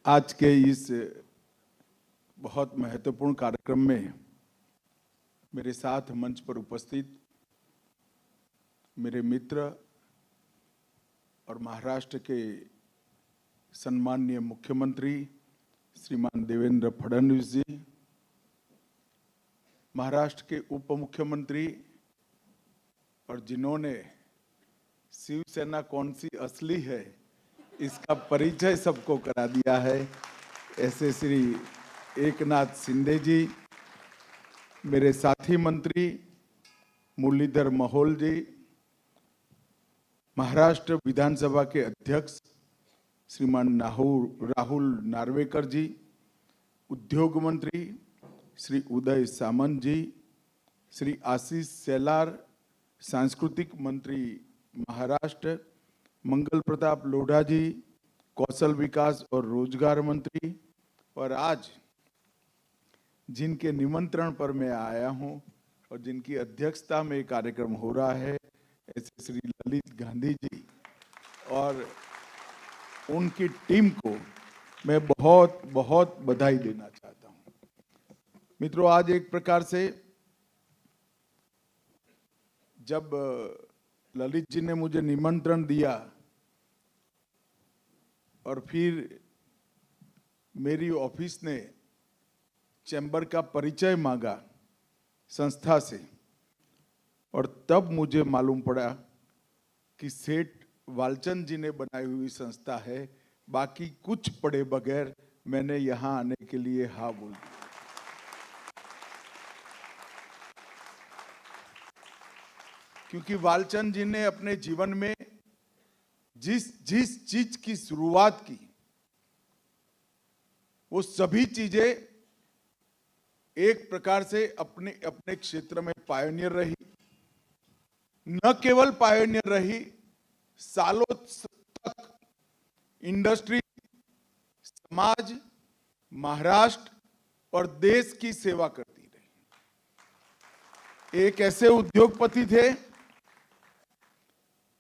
आज के इस बहुत महत्वपूर्ण कार्यक्रम में मेरे साथ मंच पर उपस्थित मेरे मित्र और महाराष्ट्र के सम्माननीय मुख्यमंत्री श्रीमान देवेंद्र फडणवीस जी, महाराष्ट्र के उप मुख्यमंत्री और जिन्होंने शिवसेना कौन सी असली है इसका परिचय सबको करा दिया है, ऐसे श्री एकनाथ शिंदे जी, मेरे साथी मंत्री मुरलीधर मोहोल जी, महाराष्ट्र विधानसभा के अध्यक्ष श्रीमान राहुल नार्वेकर जी, उद्योग मंत्री श्री उदय सामंत जी, श्री आशीष शेलार, सांस्कृतिक मंत्री महाराष्ट्र मंगल प्रताप लोढ़ा जी, कौशल विकास और रोजगार मंत्री, और आज जिनके निमंत्रण पर मैं आया हूं और जिनकी अध्यक्षता में कार्यक्रम हो रहा है, ऐसे श्री ललित गांधी जी और उनकी टीम को मैं बहुत बहुत बधाई देना चाहता हूं। मित्रों, आज एक प्रकार से जब ललित जी ने मुझे निमंत्रण दिया और फिर मेरी ऑफिस ने चैम्बर का परिचय मांगा संस्था से, और तब मुझे मालूम पड़ा कि सेठ वालचंद जी ने बनाई हुई संस्था है, बाकी कुछ पढ़े बगैर मैंने यहां आने के लिए हाँ बोल दिया। क्योंकि वालचंद जी ने अपने जीवन में जिस चीज की शुरुआत की वो सभी चीजें एक प्रकार से अपने अपने क्षेत्र में पायोनियर रही। न केवल पायोनियर रही, सालों तक इंडस्ट्री, समाज, महाराष्ट्र और देश की सेवा करती रही। एक ऐसे उद्योगपति थे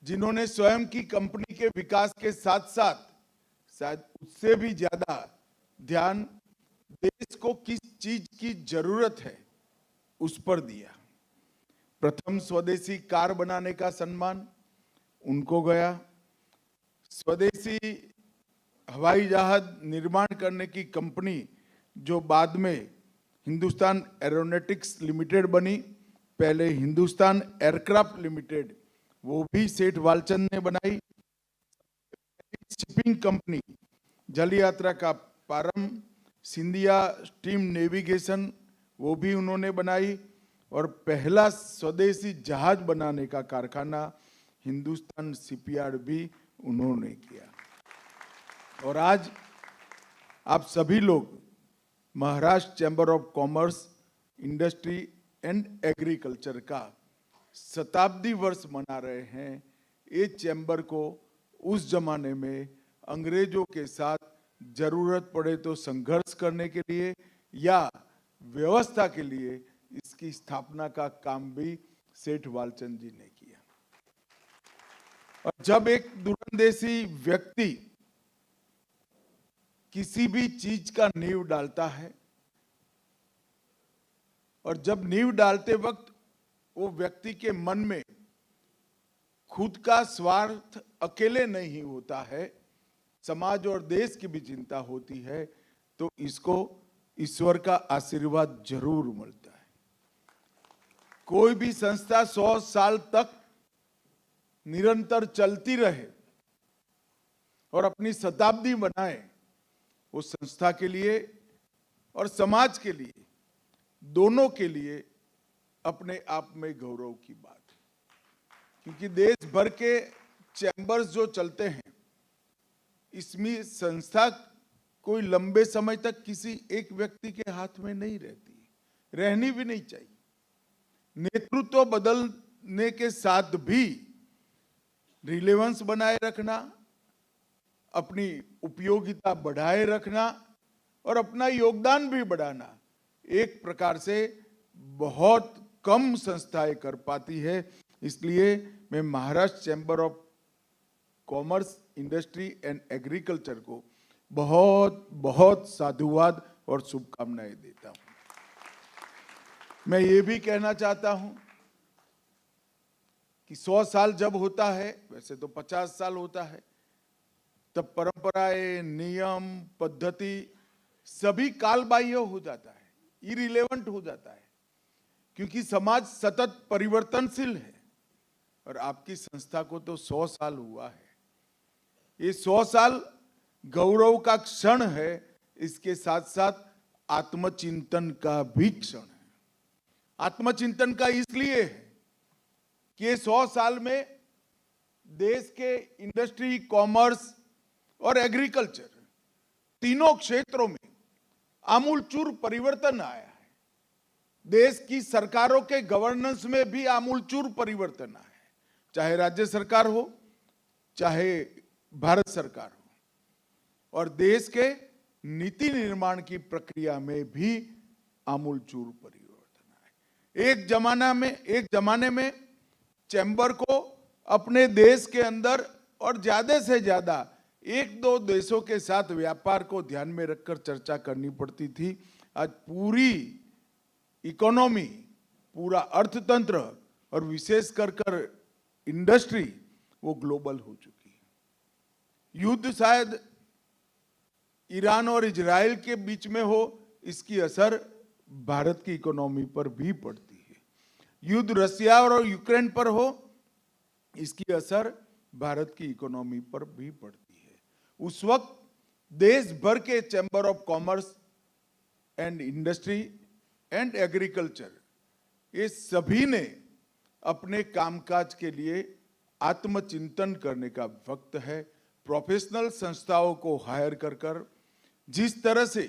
जिन्होंने स्वयं की कंपनी के विकास के साथ साथ शायद उससे भी ज्यादा ध्यान देश को किस चीज की जरूरत है उस पर दिया। प्रथम स्वदेशी कार बनाने का सम्मान उनको गया। स्वदेशी हवाई जहाज निर्माण करने की कंपनी जो बाद में हिंदुस्तान एरोनॉटिक्स लिमिटेड बनी, पहले हिंदुस्तान एयरक्राफ्ट लिमिटेड, वो भी सेठ वालचंद ने बनाई। शिपिंग कंपनी जल यात्रा का प्रारंभ सिंधिया स्टीम नेविगेशन, वो भी उन्होंने बनाई, और पहला स्वदेशी जहाज बनाने का कारखाना हिंदुस्तान शिपयार्ड भी उन्होंने किया। और आज आप सभी लोग Maharashtra chamber of commerce, industry and agriculture का शताब्दी वर्ष मना रहे हैं। ये चैम्बर को उस जमाने में अंग्रेजों के साथ जरूरत पड़े तो संघर्ष करने के लिए या व्यवस्था के लिए इसकी स्थापना का काम भी सेठ वालचंद जी ने किया। और जब एक दूरंदेशी व्यक्ति किसी भी चीज का नींव डालता है, और जब नींव डालते वक्त वो व्यक्ति के मन में खुद का स्वार्थ अकेले नहीं होता है, समाज और देश की भी चिंता होती है, तो इसको ईश्वर का आशीर्वाद जरूर मिलता है। कोई भी संस्था 100 साल तक निरंतर चलती रहे और अपनी शताब्दी बनाए, वो संस्था के लिए और समाज के लिए, दोनों के लिए अपने आप में गौरव की बात है। क्योंकि देश भर के चैम्बर्स जो चलते हैं, इसमें संस्था कोई लंबे समय तक किसी एक व्यक्ति के हाथ में नहीं रहती, रहनी भी नहीं चाहिए। नेतृत्व बदलने के साथ भी रिलेवेंस बनाए रखना, अपनी उपयोगिता बढ़ाए रखना और अपना योगदान भी बढ़ाना एक प्रकार से बहुत कम संस्थाएं कर पाती है। इसलिए मैं Maharashtra chamber of commerce, industry and agriculture को बहुत बहुत साधुवाद और शुभकामनाएं देता हूं। मैं ये भी कहना चाहता हूं कि 100 साल जब होता है, वैसे तो 50 साल होता है, तब परंपराएं, नियम, पद्धति सभी कालबाह्य हो जाता है, इरिलेवेंट हो जाता है, क्योंकि समाज सतत परिवर्तनशील है। और आपकी संस्था को तो 100 साल हुआ है। ये 100 साल गौरव का क्षण है, इसके साथ साथ आत्मचिंतन का भी क्षण है। आत्मचिंतन का इसलिए है कि ये 100 साल में देश के इंडस्ट्री, कॉमर्स और एग्रीकल्चर तीनों क्षेत्रों में आमूलचूल परिवर्तन आया है। देश की सरकारों के गवर्नेंस में भी आमूलचूल परिवर्तन आया है, चाहे राज्य सरकार हो, चाहे भारत सरकार हो। और देश के नीति निर्माण की प्रक्रिया में भी आमूलचूल परिवर्तन आया। एक जमाने में चैम्बर को अपने देश के अंदर और ज्यादा से ज्यादा 1-2 देशों के साथ व्यापार को ध्यान में रखकर चर्चा करनी पड़ती थी। आज पूरी इकोनॉमी, पूरा अर्थतंत्र और विशेष कर इंडस्ट्री वो ग्लोबल हो चुकी है। युद्ध शायद ईरान और इजराइल के बीच में हो, इसकी असर भारत की इकोनॉमी पर भी पड़ती है। युद्ध रशिया और यूक्रेन पर हो, इसकी असर भारत की इकोनॉमी पर भी पड़ती है। उस वक्त देश भर के chamber of commerce and industry and agriculture, ये सभी ने अपने कामकाज के लिए आत्मचिंतन करने का वक्त है। प्रोफेशनल संस्थाओं को हायर कर जिस तरह से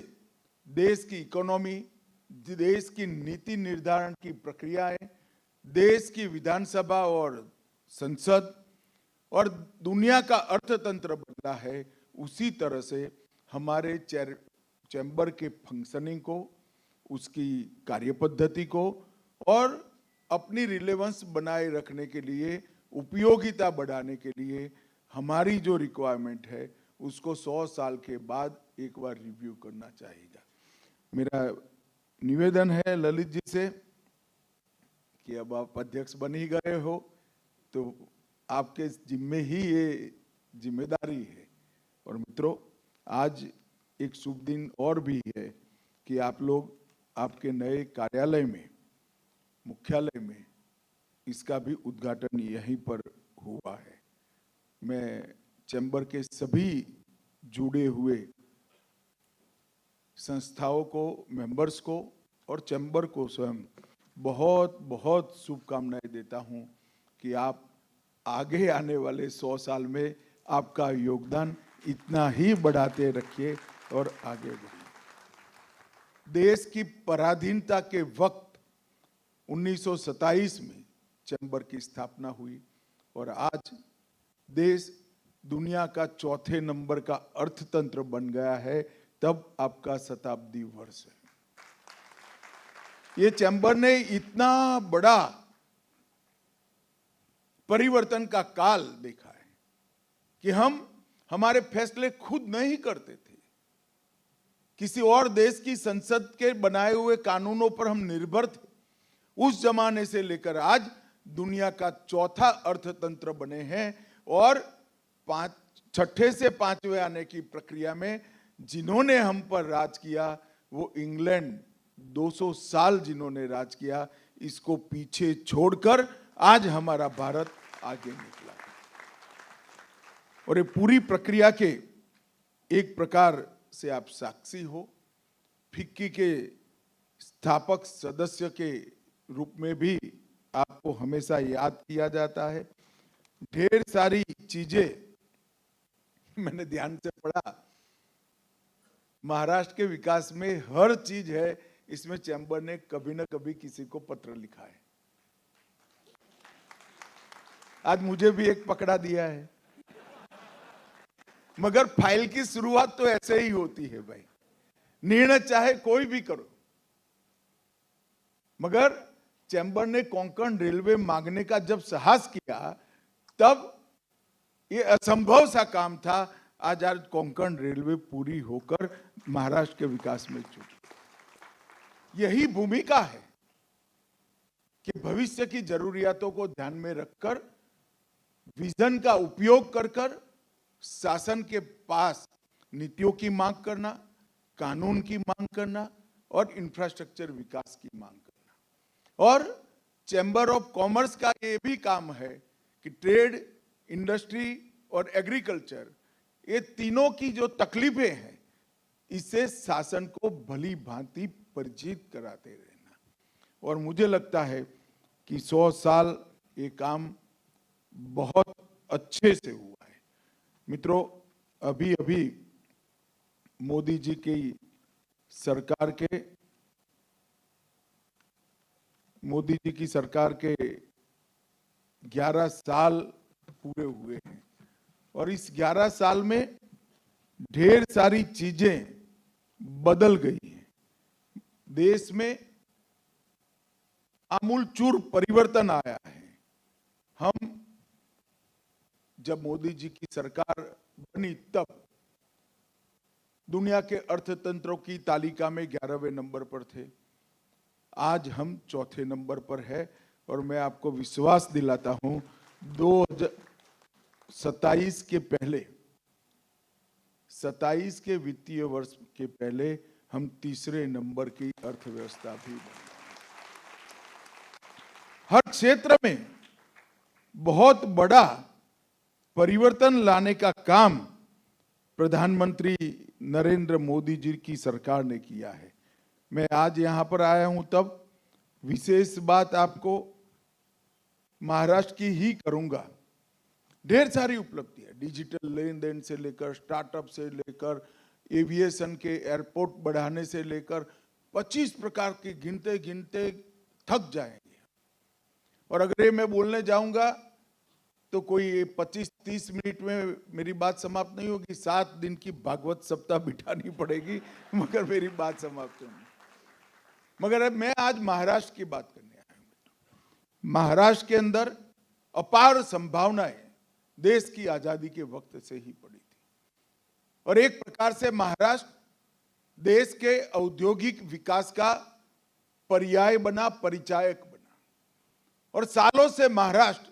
देश की इकोनॉमी, देश की नीति निर्धारण की प्रक्रियाएं, देश की विधानसभा और संसद और दुनिया का अर्थतंत्र बदला है, उसी तरह से हमारे चैम्बर के फंक्शनिंग को, उसकी कार्यपद्धति को और अपनी रिलेवेंस बनाए रखने के लिए, उपयोगिता बढ़ाने के लिए हमारी जो रिक्वायरमेंट है उसको 100 साल के बाद एक बार रिव्यू करना चाहिए। मेरा निवेदन है ललित जी से कि अब आप अध्यक्ष बन ही गए हो तो आपके जिम्मे ही ये जिम्मेदारी है। और मित्रों, आज एक शुभ दिन और भी है कि आप लोग आपके नए कार्यालय में, मुख्यालय में, इसका भी उद्घाटन यहीं पर हुआ है। मैं चैम्बर के सभी जुड़े हुए संस्थाओं को, मेंबर्स को और चैम्बर को स्वयं बहुत बहुत शुभकामनाएं देता हूं कि आप आगे आने वाले 100 साल में आपका योगदान इतना ही बढ़ाते रखिए और आगे बढ़िए। देश की पराधीनता के वक्त 1927 में चैम्बर की स्थापना हुई और आज देश दुनिया का 4थे नंबर का अर्थतंत्र बन गया है, तब आपका शताब्दी वर्ष है। ये चैम्बर ने इतना बड़ा परिवर्तन का काल देखा है कि हम हमारे फैसले खुद नहीं करते थे, किसी और देश की संसद के बनाए हुए कानूनों पर हम निर्भर थे। उस जमाने से लेकर आज दुनिया का 4था अर्थतंत्र बने हैं और 6ठे से 5वें आने की प्रक्रिया में जिन्होंने हम पर राज किया वो इंग्लैंड, 200 साल जिन्होंने राज किया, इसको पीछे छोड़कर आज हमारा भारत आगे निकला। और ये पूरी प्रक्रिया के एक प्रकार से आप साक्षी हो। फिक्की के स्थापक सदस्य के रूप में भी आपको हमेशा याद किया जाता है। ढेर सारी चीजें मैंने ध्यान से पढ़ा, महाराष्ट्र के विकास में हर चीज है, इसमें चैम्बर ने कभी ना कभी किसी को पत्र लिखा है। आज मुझे भी एक पकड़ा दिया है, मगर फाइल की शुरुआत तो ऐसे ही होती है भाई। निर्णय चाहे कोई भी करो, मगर चैम्बर ने कोंकण रेलवे मांगने का जब साहस किया, तब ये असंभव सा काम था, आज कोंकण रेलवे पूरी होकर महाराष्ट्र के विकास में जुटी। यही भूमिका है कि भविष्य की जरूरियातों को ध्यान में रखकर विजन का उपयोग कर शासन के पास नीतियों की मांग करना, कानून की मांग करना और इंफ्रास्ट्रक्चर विकास की मांग करना। और चैम्बर ऑफ कॉमर्स का ये भी काम है कि ट्रेड, इंडस्ट्री और एग्रीकल्चर, ये तीनों की जो तकलीफें हैं इसे शासन को भली भांति परिचित कराते रहना। और मुझे लगता है कि 100 साल ये काम बहुत अच्छे से हुआ है। मित्रों, अभी अभी मोदी जी की सरकार के 11 साल पूरे हुए हैं और इस 11 साल में ढेर सारी चीजें बदल गई हैं। देश में आमूलचूर परिवर्तन आया है। हम जब मोदी जी की सरकार बनी तब दुनिया के अर्थतंत्रों की तालिका में 11वें नंबर पर थे। आज हम 4थे नंबर पर है और मैं आपको विश्वास दिलाता हूं 2027 के पहले, 27 के वित्तीय वर्ष के पहले हम 3रे नंबर की अर्थव्यवस्था भी बनेंगे। हर क्षेत्र में बहुत बड़ा परिवर्तन लाने का काम प्रधानमंत्री नरेंद्र मोदी जी की सरकार ने किया है। मैं आज यहां पर आया हूं तब विशेष बात आपको महाराष्ट्र की ही करूंगा। ढेर सारी उपलब्धियां, डिजिटल लेन देन से लेकर, स्टार्टअप से लेकर, एविएशन के एयरपोर्ट बढ़ाने से लेकर 25 प्रकार के गिनते गिनते थक जाएंगे। और अगर ये मैं बोलने जाऊंगा तो कोई 25-30 मिनट में मेरी बात समाप्त नहीं होगी। 7 दिन की भागवत सप्ताह बिठानी पड़ेगी मगर मेरी बात समाप्त होगी। मगर अब मैं आज महाराष्ट्र की बात करने आया हूं। महाराष्ट्र के अंदर अपार संभावनाएं देश की आजादी के वक्त से ही पड़ी थी और एक प्रकार से महाराष्ट्र देश के औद्योगिक विकास का पर्याय बना, परिचायक बना। और सालों से महाराष्ट्र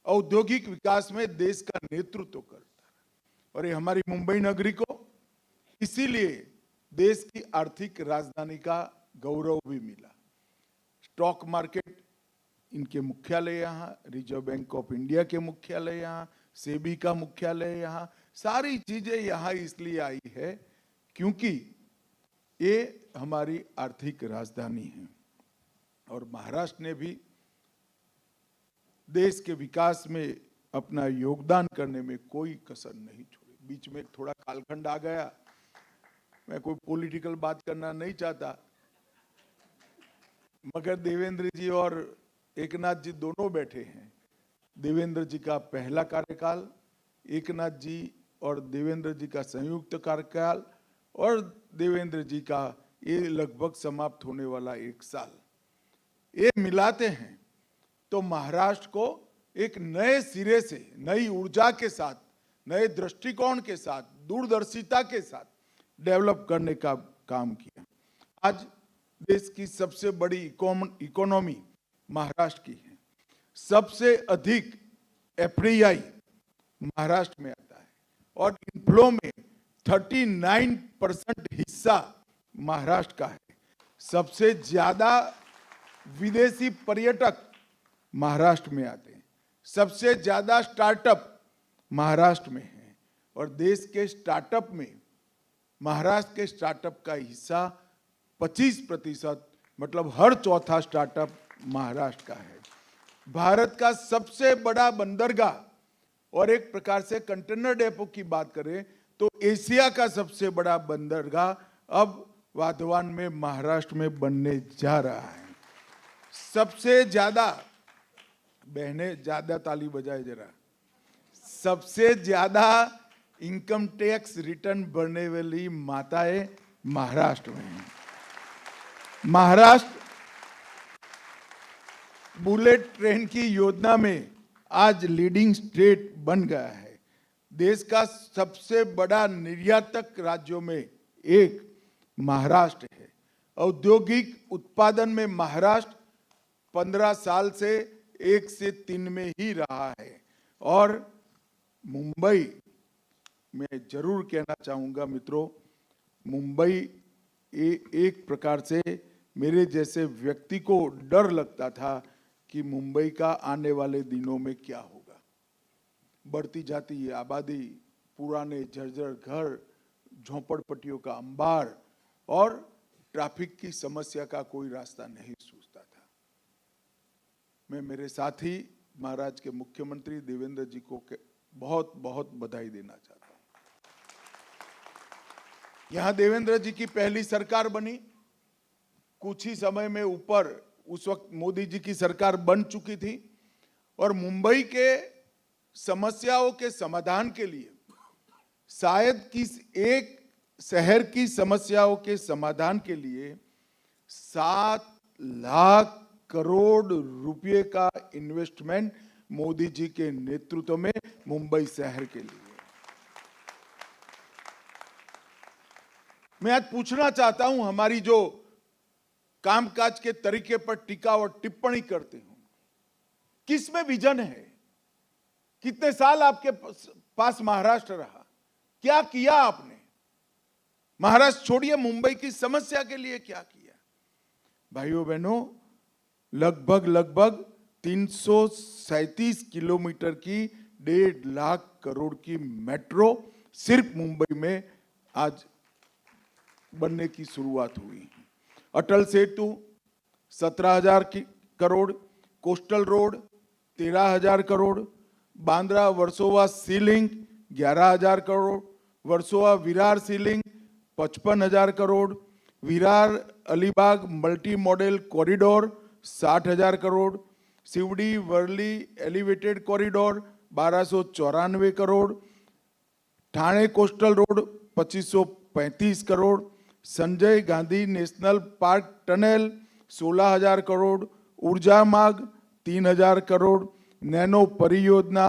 औद्योगिक विकास में देश का नेतृत्व करता है और ये हमारी मुंबई नगरी को इसीलिए देश की आर्थिक राजधानी का गौरव भी मिला। स्टॉक मार्केट इनके मुख्यालय यहाँ, रिजर्व बैंक ऑफ इंडिया के मुख्यालय यहाँ, सेबी का मुख्यालय यहाँ, सारी चीजें यहाँ इसलिए आई है क्योंकि ये हमारी आर्थिक राजधानी है। और महाराष्ट्र ने भी देश के विकास में अपना योगदान करने में कोई कसर नहीं छोड़ी। बीच में थोड़ा कालखंड आ गया, मैं कोई पॉलिटिकल बात करना नहीं चाहता, मगर देवेंद्र जी और एकनाथ जी दोनों बैठे हैं। देवेंद्र जी का पहला कार्यकाल, एकनाथ जी और देवेंद्र जी का संयुक्त कार्यकाल और देवेंद्र जी का ये लगभग समाप्त होने वाला 1 साल, ये मिलाते हैं तो महाराष्ट्र को एक नए सिरे से, नई ऊर्जा के साथ, नए दृष्टिकोण के साथ, दूरदर्शिता के साथ डेवलप करने का काम किया। आज देश की सबसे बड़ी इकोनॉमी महाराष्ट्र की है। सबसे अधिक एफडीआई महाराष्ट्र में आता है और इनफ्लो में 39% हिस्सा महाराष्ट्र का है। सबसे ज्यादा विदेशी पर्यटक महाराष्ट्र में आते हैं। सबसे ज्यादा स्टार्टअप महाराष्ट्र में है और देश के स्टार्टअप में महाराष्ट्र के स्टार्टअप का हिस्सा 25%, मतलब हर चौथा स्टार्टअप महाराष्ट्र का है। भारत का सबसे बड़ा बंदरगाह और एक प्रकार से कंटेनर डेपो की बात करें तो एशिया का सबसे बड़ा बंदरगाह अब वाधवान में महाराष्ट्र में बनने जा रहा है। सबसे ज्यादा, बहनें ज्यादा ताली बजाए जरा, सबसे ज्यादा इनकम टैक्स रिटर्न भरने वाली माताएं महाराष्ट्र में हैं। महाराष्ट्र बुलेट ट्रेन की योजना में आज लीडिंग स्टेट बन गया है। देश का सबसे बड़ा निर्यातक राज्यों में एक महाराष्ट्र है। औद्योगिक उत्पादन में महाराष्ट्र 15 साल से 1 से 3 में ही रहा है। और मुंबई, मैं जरूर कहना चाहूंगा मित्रों, मुंबई एक प्रकार से मेरे जैसे व्यक्ति को डर लगता था कि मुंबई का आने वाले दिनों में क्या होगा। बढ़ती जाती आबादी, पुराने जर्जर घर, झोपड़पट्टियों का अंबार और ट्रैफिक की समस्या का कोई रास्ता नहीं सूझता था। मैं मेरे साथी महाराज के मुख्यमंत्री देवेंद्र जी को बहुत बहुत बधाई देना चाहता हूं। यहां देवेंद्र जी की पहली सरकार बनी, कुछ ही समय में ऊपर उस वक्त मोदी जी की सरकार बन चुकी थी और मुंबई के समस्याओं के समाधान के लिए, शायद किस एक शहर की समस्याओं के समाधान के लिए 7 लाख करोड़ रुपए का इन्वेस्टमेंट मोदी जी के नेतृत्व में मुंबई शहर के लिए। मैं आज पूछना चाहता हूं, हमारी जो कामकाज के तरीके पर टीका और टिप्पणी करते हो, किस में विजन है? कितने साल आपके पास महाराष्ट्र रहा? क्या किया आपने? महाराष्ट्र छोड़िए, मुंबई की समस्या के लिए क्या किया? भाइयों बहनों, लगभग 337 किलोमीटर की 1.5 लाख करोड़ की मेट्रो सिर्फ मुंबई में आज बनने की शुरुआत हुई। Atal Setu 17,000 crore, coastal road 13,000 crore, Bandra Versova sea link 11,000 crore, Versova Virar sea link 55,000 crore, Virar Alibag multi modal corridor 60,000 crore, Sewri Worli elevated corridor 1294 crore, Thane coastal road 2535 crore, Sanjay Gandhi National Park tunnel 16,000 crore, Urja Marg 3,000 crore, nano परियोजना,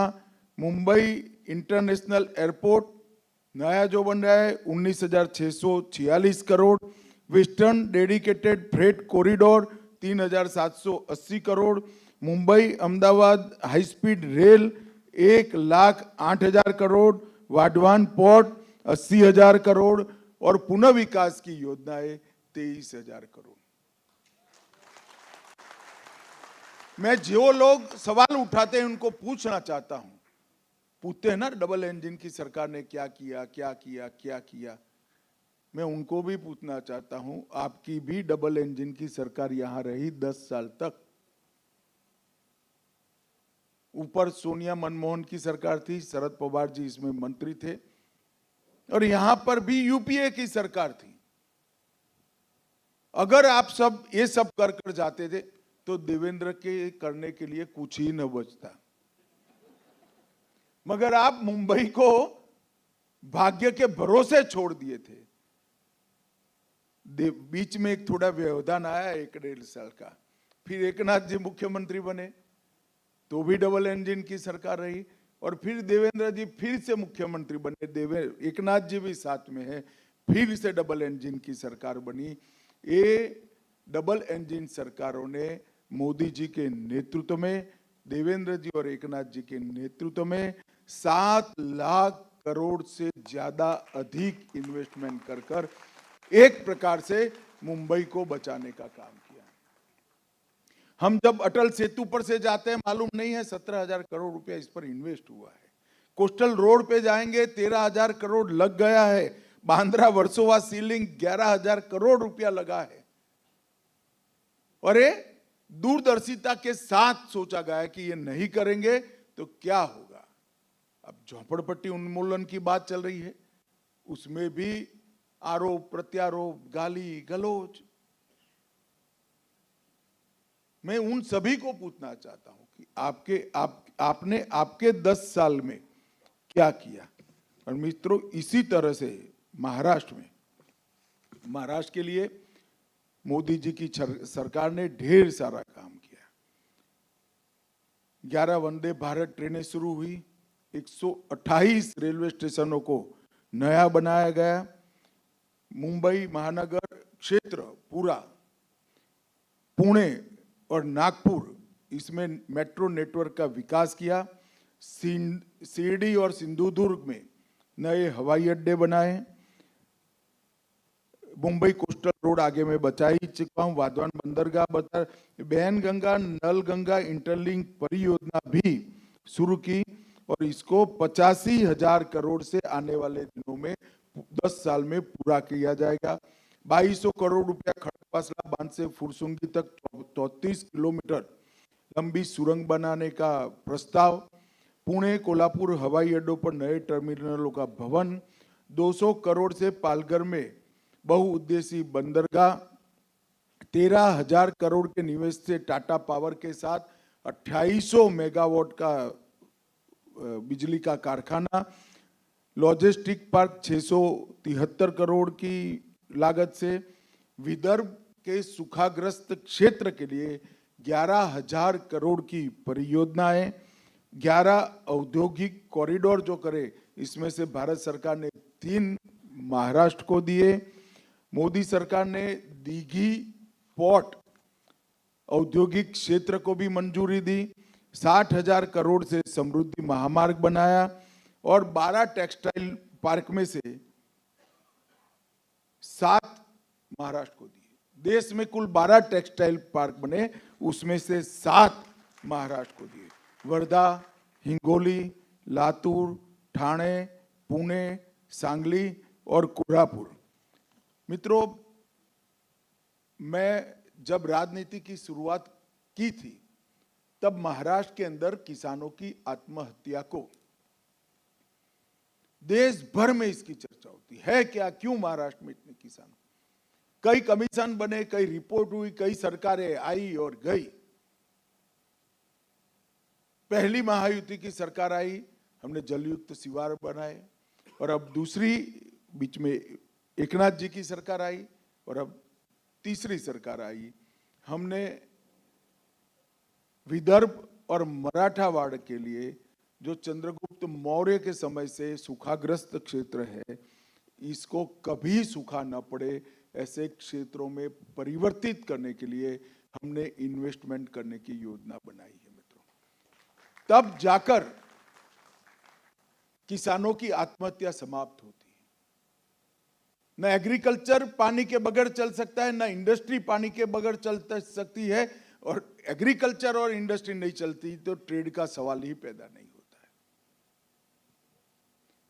मुंबई इंटरनेशनल एयरपोर्ट नया जो बन रहा है 19,646 crore, western dedicated freight corridor 3,780 crore, Mumbai Ahmedabad high speed rail 1,08,000 crore, Vadhavan port 80,000 crore और पुनः विकास की योजनाएं 23,000 करोड़। मैं जो लोग सवाल उठाते हैं उनको पूछना चाहता हूं, पूछते हैं ना डबल इंजन की सरकार ने क्या किया क्या किया क्या किया, मैं उनको भी पूछना चाहता हूं, आपकी भी डबल इंजन की सरकार यहां रही 10 साल तक। ऊपर सोनिया मनमोहन की सरकार थी, शरद पवार जी इसमें मंत्री थे और यहां पर भी यूपीए की सरकार थी। अगर आप सब ये सब कर जाते थे तो देवेंद्र के करने के लिए कुछ ही न बचता, मगर आप मुंबई को भाग्य के भरोसे छोड़ दिए थे। बीच में एक थोड़ा व्यवधान आया 1-1.5 साल का, फिर एकनाथ जी मुख्यमंत्री बने तो भी डबल इंजन की सरकार रही और फिर देवेंद्र जी फिर से मुख्यमंत्री बने, एकनाथ जी भी साथ में है, फिर से डबल इंजन की सरकार बनी। ये डबल इंजन सरकारों ने मोदी जी के नेतृत्व में, देवेंद्र जी और एकनाथ जी के नेतृत्व में 7 लाख करोड़ से ज्यादा अधिक इन्वेस्टमेंट कर एक प्रकार से मुंबई को बचाने का काम किया। हम जब अटल सेतु पर से जाते हैं, मालूम नहीं है 17,000 करोड़ रुपया इस पर इन्वेस्ट हुआ है। कोस्टल रोड पे जाएंगे 13,000 करोड़ लग गया है। बांद्रा वर्सोवा सी लिंक 11,000 करोड़ रुपया लगा है और ये दूरदर्शिता के साथ सोचा गया है कि ये नहीं करेंगे तो क्या होगा। अब झोपड़पट्टी उन्मूलन की बात चल रही है, उसमें भी आरोप प्रत्यारोप, गाली गलौज। मैं उन सभी को पूछना चाहता हूं कि आपने आपके 10 साल में क्या किया। और मित्रों, इसी तरह से महाराष्ट्र के लिए मोदी जी की सरकार ने ढेर सारा काम किया। 11 वंदे भारत ट्रेनें शुरू हुई, 128 रेलवे स्टेशनों को नया बनाया गया। मुंबई महानगर क्षेत्र पूरा, पुणे और नागपुर, इसमें मेट्रो नेटवर्क का विकास किया। शिरडी और सिंधुदुर्ग में नए हवाई अड्डे बनाए। मुंबई कोस्टल रोड आगे में बचा ही चुका हूं, वाधवान बंदरगाह बता, बैन गंगा नल गंगा इंटरलिंक परियोजना भी शुरू की और इसको 85,000 करोड़ से आने वाले दिनों में 10 साल में पूरा किया जाएगा। 2200 करोड़ रुपया खड़कवासला बांध से फुरसुंगी तक 34 किलोमीटर लंबी सुरंग बनाने का प्रस्ताव। पुणे कोल्हापुर हवाई अड्डों पर नए टर्मिनलों का भवन। 200 करोड़ से पालघर में बहुउद्देशीय बंदरगाह। 13,000 करोड़ के निवेश से टाटा पावर के साथ 2800 मेगावाट का बिजली का कारखाना। लॉजिस्टिक पार्क 673 करोड़ की लागत से। विदर्भ के सूखाग्रस्त क्षेत्र के लिए 11,000 करोड़ की परियोजनाएं। 11 औद्योगिक कॉरिडोर जो करे, इसमें से भारत सरकार ने 3 महाराष्ट्र को दिए। मोदी सरकार ने दीघी पोर्ट औद्योगिक क्षेत्र को भी मंजूरी दी। 60,000 करोड़ से समृद्धि महामार्ग बनाया और 12 टेक्सटाइल पार्क में से 7 महाराष्ट्र को दिए। देश में कुल 12 टेक्सटाइल पार्क बने, उसमें से 7 महाराष्ट्र को दिए। वर्धा, हिंगोली, लातूर, ठाणे, पुणे, सांगली और कोल्हापुर। मित्रों, मैं जब राजनीति की शुरुआत की थी तब महाराष्ट्र के अंदर किसानों की आत्महत्या को देश भर में इसकी चर्चा होती है। क्या, क्यों महाराष्ट्र में इतने किसान? कई कमीशन बने, कई रिपोर्ट हुई, कई सरकारें आई और गई। पहली महायुति की सरकार आई, हमने जलयुक्त शिवार बनाए और अब दूसरी बीच में एकनाथ जी की सरकार आई और अब तीसरी सरकार आई। हमने विदर्भ और मराठावाड़ के लिए जो चंद्रगुप्त मौर्य के समय से सूखाग्रस्त क्षेत्र है, इसको कभी सूखा न पड़े ऐसे क्षेत्रों में परिवर्तित करने के लिए हमने इन्वेस्टमेंट करने की योजना बनाई है मित्रों। तब जाकर किसानों की आत्महत्या समाप्त होती है। न एग्रीकल्चर पानी के बगैर चल सकता है, न इंडस्ट्री पानी के बगैर चल सकती है, और एग्रीकल्चर और इंडस्ट्री नहीं चलती तो ट्रेड का सवाल ही पैदा नहीं होता है।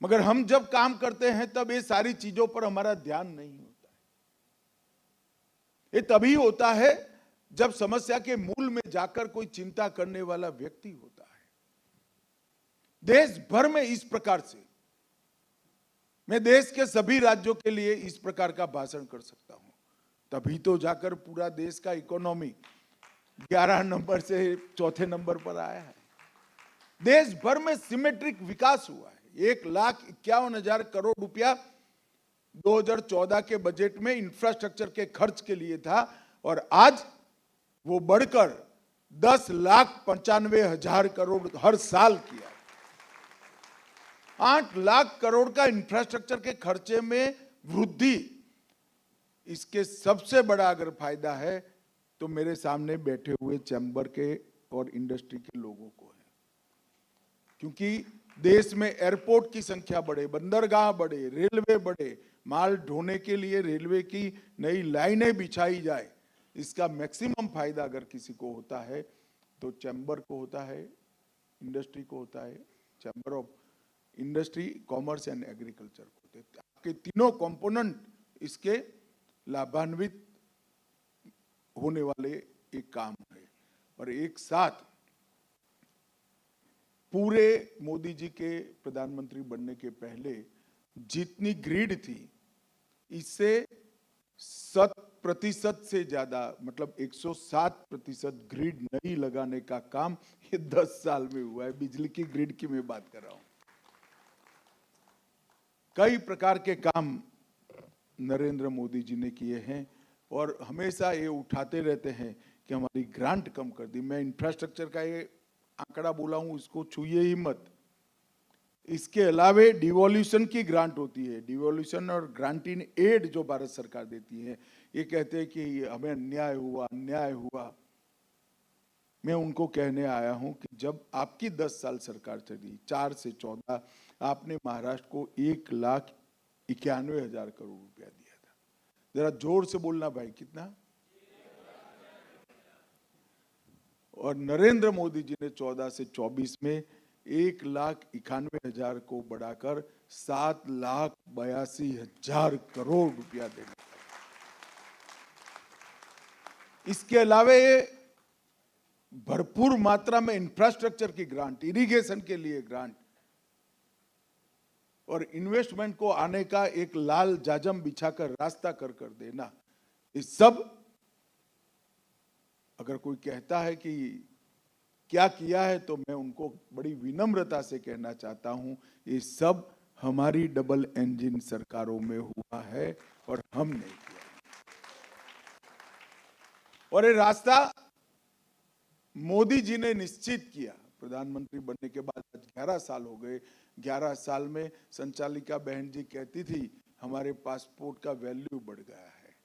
मगर हम जब काम करते हैं तब ये सारी चीजों पर हमारा ध्यान नहीं होता है। ये तभी होता है जब समस्या के मूल में जाकर कोई चिंता करने वाला व्यक्ति होता है। देश भर में इस प्रकार से मैं देश के सभी राज्यों के लिए इस प्रकार का भाषण कर सकता हूं, तभी तो जाकर पूरा देश का इकोनॉमी 11 नंबर से 4थे नंबर पर आया है। देश भर में सिमेट्रिक विकास हुआ है। 1,51,000 करोड़ रुपया 2014 के बजट में इंफ्रास्ट्रक्चर के खर्च के लिए था और आज वो बढ़कर 10,95,000 करोड़ हर साल किया। 8 लाख करोड़ का इंफ्रास्ट्रक्चर के खर्चे में वृद्धि, इसके सबसे बड़ा अगर फायदा है तो मेरे सामने बैठे हुए चैम्बर के और इंडस्ट्री के लोगों को है। क्योंकि देश में एयरपोर्ट की संख्या बढ़े, बंदरगाह बढ़े, रेलवे बढ़े, माल ढोने के लिए रेलवे की नई लाइनें बिछाई जाए, इसका मैक्सिमम फायदा अगर किसी को होता है तो चैम्बर को होता है, इंडस्ट्री को होता है, chamber of industry, commerce and agriculture को होते हैं। आपके तीनों कंपोनेंट इसके लाभान्वित होने वाले एक काम है। और एक साथ पूरे मोदी जी के प्रधानमंत्री बनने के पहले जितनी ग्रिड थी, इससे 100% से ज्यादा, मतलब 107% ग्रिड नहीं लगाने का काम ये 10 साल में हुआ है। बिजली की ग्रिड की मैं बात कर रहा हूं। कई प्रकार के काम नरेंद्र मोदी जी ने किए हैं और हमेशा ये उठाते रहते हैं कि हमारी ग्रांट कम कर दी। मैं इंफ्रास्ट्रक्चर का ये आंकड़ा बोला हूं, इसको छूइए ही मत। इसके अलावे डिवोल्यूशन की ग्रांट होती है, डिवोल्यूशन और ग्रांट इन एड जो भारत सरकार देती है। ये कहते हैं कि हमें अन्याय हुआ। मैं उनको कहने आया हूं कि जब आपकी 10 साल सरकार चली, 4 से 14, आपने महाराष्ट्र को 1,91,000 करोड़ रुपया दिया था। जरा जोर से बोलना भाई, कितना? और नरेंद्र मोदी जी ने 14 से 24 में 1,91,000 को बढ़ाकर 7,82,000 करोड़ रुपया देना। इसके अलावा भरपूर मात्रा में इंफ्रास्ट्रक्चर की ग्रांट, इरिगेशन के लिए ग्रांट और इन्वेस्टमेंट को आने का एक लाल जाजम बिछाकर रास्ता कर देना। इस सब, अगर कोई कहता है कि क्या किया है, तो मैं उनको बड़ी विनम्रता से कहना चाहता हूं, ये सब हमारी डबल इंजन सरकारों में हुआ है और हमने किया। और ये रास्ता मोदी जी ने निश्चित किया। प्रधानमंत्री बनने के बाद आज 11 साल हो गए। 11 साल में संचालिका बहन जी कहती थी हमारे पासपोर्ट का वैल्यू बढ़ गया है।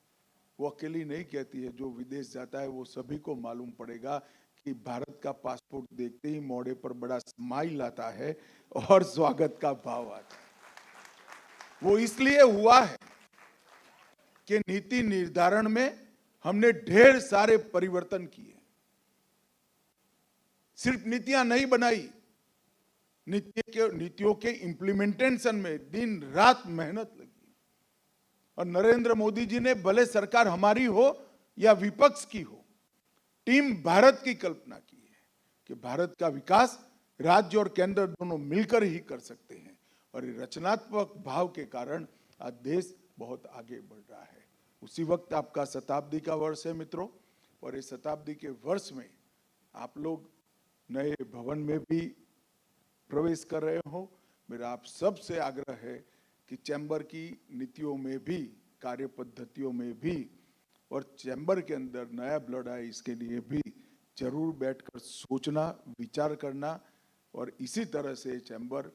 वो अकेली नहीं कहती है, जो विदेश जाता है वो सभी को मालूम पड़ेगा कि भारत का पासपोर्ट देखते ही मोड़े पर बड़ा स्माइल आता है और स्वागत का भाव आता है। वो इसलिए हुआ है कि नीति निर्धारण में हमने ढेर सारे परिवर्तन किए। सिर्फ नीतियां नहीं बनाई, नीतियों के इम्प्लीमेंटेशन में दिन रात मेहनत लगी। और नरेंद्र मोदी जी ने, भले सरकार हमारी हो या विपक्ष की हो, टीम भारत की कल्पना की है कि भारत का विकास राज्य और केंद्र दोनों मिलकर ही कर सकते हैं। और रचनात्मक भाव के कारण आज देश बहुत आगे बढ़ रहा है। उसी वक्त आपका शताब्दी का वर्ष है मित्रों, और इस शताब्दी के वर्ष में आप लोग नए भवन में भी प्रवेश कर रहे हो। मेरा आप सबसे आग्रह है कि चैम्बर की नीतियों में भी, कार्य पद्धतियों में भी, और चैम्बर के अंदर नया ब्लड आए, इसके लिए भी जरूर बैठकर सोचना, विचार करना। और इसी तरह से चैम्बर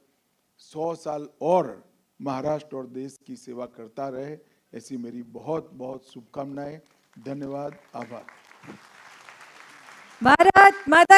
100 साल और महाराष्ट्र और देश की सेवा करता रहे, ऐसी मेरी बहुत बहुत शुभकामनाएं। धन्यवाद, आभार। भारत माता